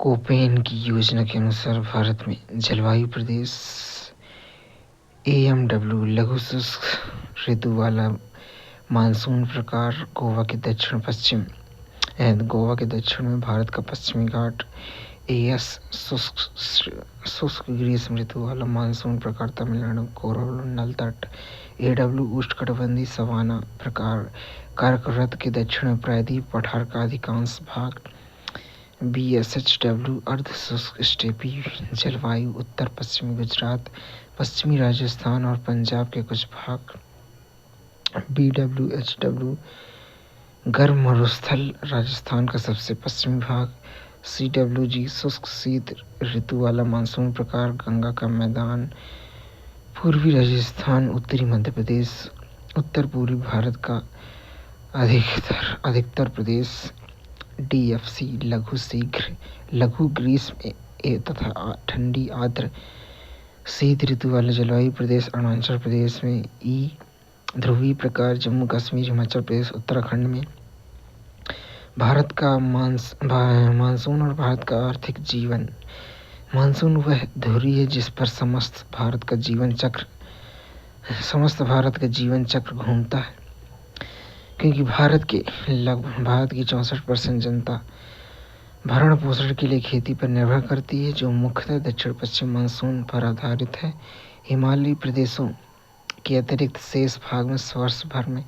Koppen की योजना के अनुसार भारत में जलवायु प्रदेश एएमडब्ल्यू लघु शुष्क ऋतु वाला मानसून प्रकार गोवा के दक्षिण में भारत का पश्चिमी घाट एएस शुष्क ग्रीष्म ऋतु वाला मानसून प्रकार तमिलनाडु कोरोनल तट एडब्ल्यू उष्णकटिबंधीय सवाना प्रकार कर्कवृत्त के दक्षिण में प्रायद्वीप पठार का अधिकांश भाग बीएसएचडब्ल्यू अर्ध शुष्क स्टेपी जलवायु उत्तर पश्चिमी गुजरात पश्चिमी राजस्थान और पंजाब के कुछ भाग बीडब्ल्यूएचडब्ल्यू गर्म मरुस्थल राजस्थान का सबसे पश्चिमी भाग सीडब्ल्यूजी शुष्क शीत ऋतु वाला मानसून प्रकार गंगा का मैदान पूर्वी राजस्थान उत्तरी मध्य प्रदेश उत्तर पूर्वी भारत का अधिकतर प्रदेश डीएफसी लघु ग्रीष्म तथा ठंडी आर्द्र शीत ऋतु वाला जलवायु प्रदेश अरुणाचल प्रदेश में ई ध्रुवीय प्रकार जम्मू कश्मीर हिमाचल प्रदेश उत्तराखंड में भारत का मानसून और भारत का आर्थिक जीवन। मानसून वह धुरी है जिस पर समस्त भारत का जीवन चक्र घूमता है, क्योंकि भारत की 64% जनता भरण पोषण के लिए खेती पर निर्भर करती है, जो मुख्यतः दक्षिण पश्चिम मानसून पर आधारित है। हिमालयी प्रदेशों के अतिरिक्त शेष भाग में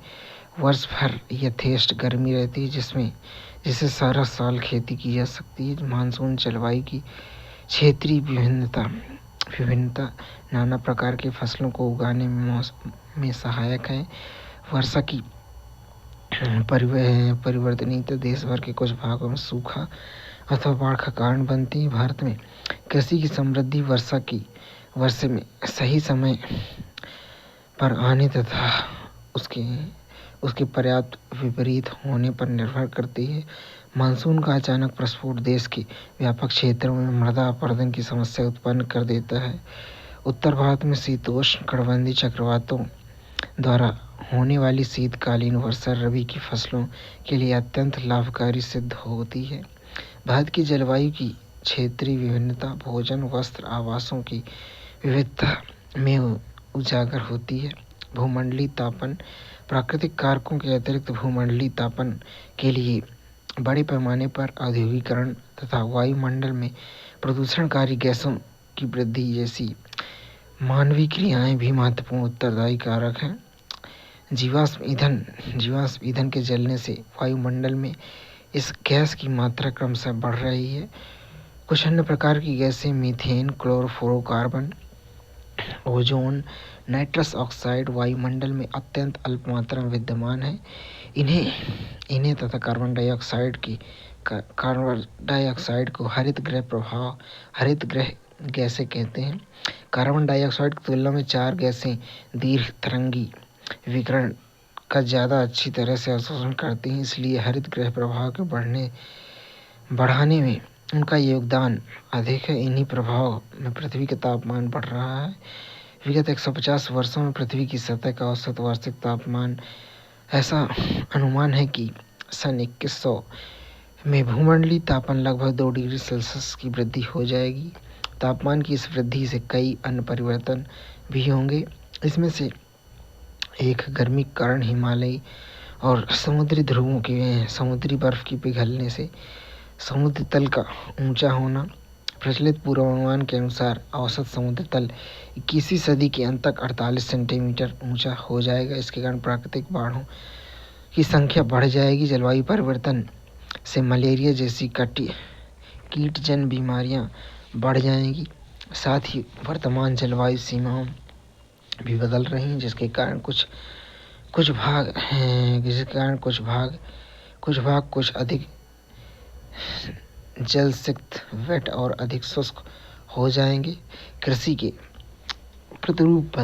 वर्ष भर यथेष्ट गर्मी रहती है, जिससे सारा साल खेती की जा सकती है। मानसून जलवायु की क्षेत्रीय विभिन्नता नाना प्रकार की फसलों को उगाने में सहायक है। वर्षा की परिवर्तनीयता देश भर के कुछ भागों में सूखा अथवा बाढ़ का कारण बनती है। भारत में कृषि की समृद्धि वर्षे में सही समय पर आने तथा उसके पर्याप्त विपरीत होने पर निर्भर करती है। मानसून का अचानक प्रस्फोट देश के व्यापक क्षेत्रों में मृदा अपरदन की समस्या उत्पन्न कर देता है। उत्तर भारत में शीतोष्ण कटिबंधीय चक्रवातों द्वारा होने वाली शीतकालीन वर्षा रबी की फसलों के लिए अत्यंत लाभकारी सिद्ध होती है। भारत की जलवायु की क्षेत्रीय विभिन्नता भोजन वस्त्र आवासों की विविधता में उजागर होती है। भूमंडलीय तापन प्राकृतिक कारकों के अतिरिक्त भूमंडलीय तापन के लिए बड़े पैमाने पर औद्योगिकरण तथा वायुमंडल में प्रदूषणकारी गैसों की वृद्धि जैसी मानवीय क्रियाएं भी महत्वपूर्ण उत्तरदायी कारक हैं। जीवाश्म ईंधन के जलने से वायुमंडल में इस गैस की मात्रा क्रमशः बढ़ रही है। कुछ अन्य प्रकार की गैसें methane chlorofluorocarbon ozone nitrous oxide वायुमंडल में अत्यंत अल्प मात्रा में विद्यमान है। इन्हें तथा कार्बन डाइऑक्साइड को हरित गृह गैसें कहते हैं। कार्बन डाइऑक्साइड की तुलना में 4 गैसें दीर्घ तरंगी विकिरण का ज़्यादा अच्छी तरह से अवशोषण करती हैं, इसलिए हरित गृह प्रभाव के बढ़ाने में उनका योगदान अधिक है। इन्हीं प्रभाव में पृथ्वी का तापमान बढ़ रहा है। विगत 150 वर्षों में पृथ्वी की सतह का औसत वार्षिक तापमान ऐसा अनुमान है कि सन 2100 में भूमंडलीय तापमान लगभग 2 डिग्री सेल्सियस की वृद्धि हो जाएगी। तापमान की इस वृद्धि से कई अन्य परिवर्तन भी होंगे। इसमें से एक गर्मी के कारण हिमालय और समुद्री ध्रुवों के समुद्री बर्फ की पिघलने से समुद्र तल का ऊंचा होना। प्रचलित पूर्वानुमान के अनुसार औसत समुद्र तल 21वीं सदी के अंत तक 48 सेंटीमीटर ऊंचा हो जाएगा। इसके कारण प्राकृतिक बाढ़ों की संख्या बढ़ जाएगी। जलवायु परिवर्तन से मलेरिया जैसी कीटजन्य बीमारियां बढ़ जाएंगी। साथ ही वर्तमान जलवायु सीमाओं भी बदल रही हैं, जिसके कारण कुछ भाग कुछ अधिक जलसिक्त वेट और अधिक शुष्क हो जाएंगे। कृषि के प्रतिरूप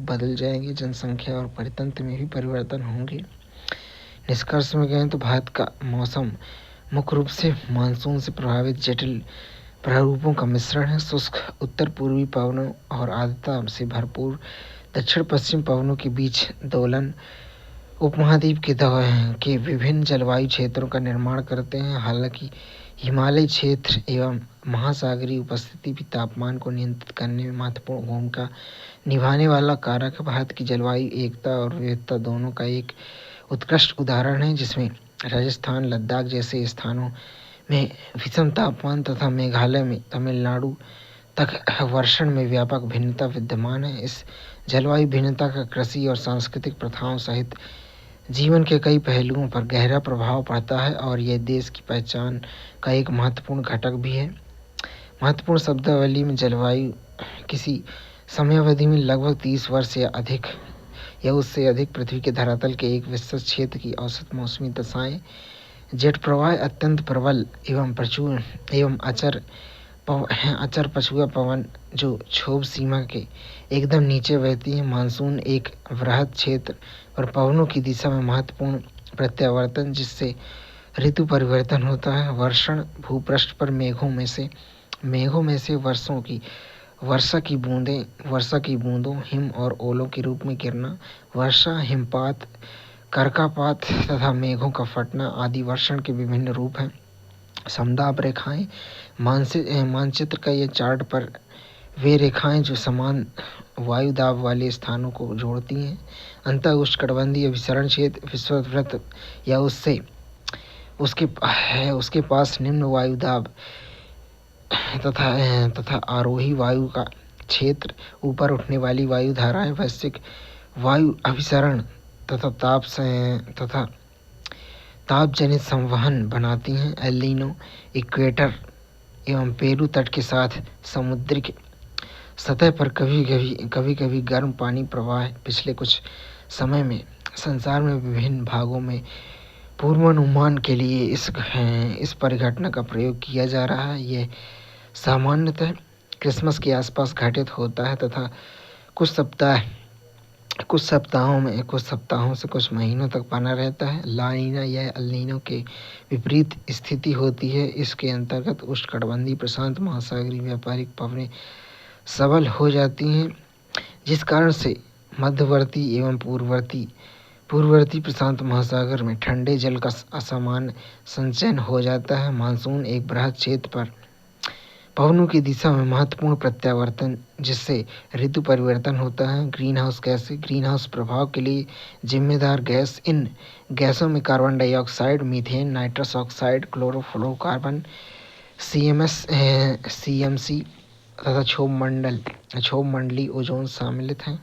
बदल जाएंगे। जनसंख्या और परितंत्र में भी परिवर्तन होंगे। निष्कर्ष में कहें तो भारत का मौसम मुख्य रूप से मानसून से प्रभावित जटिल प्रारूपों का मिश्रण है। शुष्क उत्तर पूर्वी पवनों और आर्द्रता से भरपूर दक्षिण पश्चिम पवनों के बीच दोलन उपमहाद्वीप के विभिन्न जलवायु क्षेत्रों का निर्माण करते हैं। हालांकि हिमालय क्षेत्र एवं महासागरीय उपस्थिति भी तापमान को नियंत्रित करने में महत्वपूर्ण भूमिका निभाने वाला कारक है। भारत की जलवायु एकता और विविधता दोनों का एक उत्कृष्ट उदाहरण है, जिसमें राजस्थान, लद्दाख जैसे स्थानों में भीषण तापमान तथा मेघालय में तमिलनाडु तक वर्षण में व्यापक भिन्नता विद्यमान है। इस जलवायु भिन्नता का कृषि और सांस्कृतिक प्रथाओं सहित जीवन के कई पहलुओं पर गहरा प्रभाव पड़ता है और यह देश की पहचान का एक महत्वपूर्ण घटक भी है। महत्वपूर्ण शब्दावली में जलवायु किसी समयावधि में लगभग 30 वर्ष या उससे अधिक पृथ्वी के धरातल के एक विशेष क्षेत्र की औसत मौसमी दशाएं, जेट प्रवाह, अत्यंत प्रबल एवं प्रचुर एवं अचर पछुआ पवन जो क्षोभ सीमा के एकदम नीचे बहती है, मानसून एक वृहद क्षेत्र और पवनों की दिशा में महत्वपूर्ण प्रत्यावर्तन जिससे ऋतु परिवर्तन होता है। वर्षण भूपृष्ठ पर मेघों में से वर्षा की बूंदों हिम और ओलों के रूप में गिरना, वर्षा, हिमपात, कर्कापात तथा मेघों का फटना आदि वर्षण के विभिन्न रूप हैं। समदाब रेखाएं मानचित्र का ये चार्ट पर वे रेखाएं जो समान वायु दाब वाले स्थानों को जोड़ती हैं। अंतः उष्णकटिबंधीय अभिसरण क्षेत्र विषुववृत्त या उसके पास निम्न वायु दाब तथा आरोही वायु का क्षेत्र, ऊपर उठने वाली वायु धाराएं वैश्विक वायु अभिसरण तथा ताप जनित संवहन बनाती हैं। एल नीनो इक्वेटर एवं पेरू तट के साथ समुद्रिक सतह पर कभी कभी गर्म पानी प्रवाह पिछले कुछ समय में संसार में विभिन्न भागों में पूर्वानुमान के लिए इस परिघटना का प्रयोग किया जा रहा है। यह सामान्यतः क्रिसमस के आसपास घटित होता है तथा कुछ सप्ताहों से कुछ महीनों तक बना रहता है। ला नीना या एल नीनो के विपरीत स्थिति होती है। इसके अंतर्गत उष्णकटिबंधीय प्रशांत महासागरीय व्यापारिक पवनें सबल हो जाती हैं, जिस कारण से मध्यवर्ती एवं पूर्ववर्ती प्रशांत महासागर में ठंडे जल का असामान्य संचयन हो जाता है। मानसून एक बृहद क्षेत्र पर पवनों की दिशा में महत्वपूर्ण प्रत्यावर्तन जिससे ऋतु परिवर्तन होता है। ग्रीन हाउस प्रभाव के लिए जिम्मेदार गैस, इन गैसों में carbon dioxide, methane, nitrous oxide, chlorofluorocarbon, CMC तथा क्षोभमंडलीय ओजोन सम्मिलित हैं।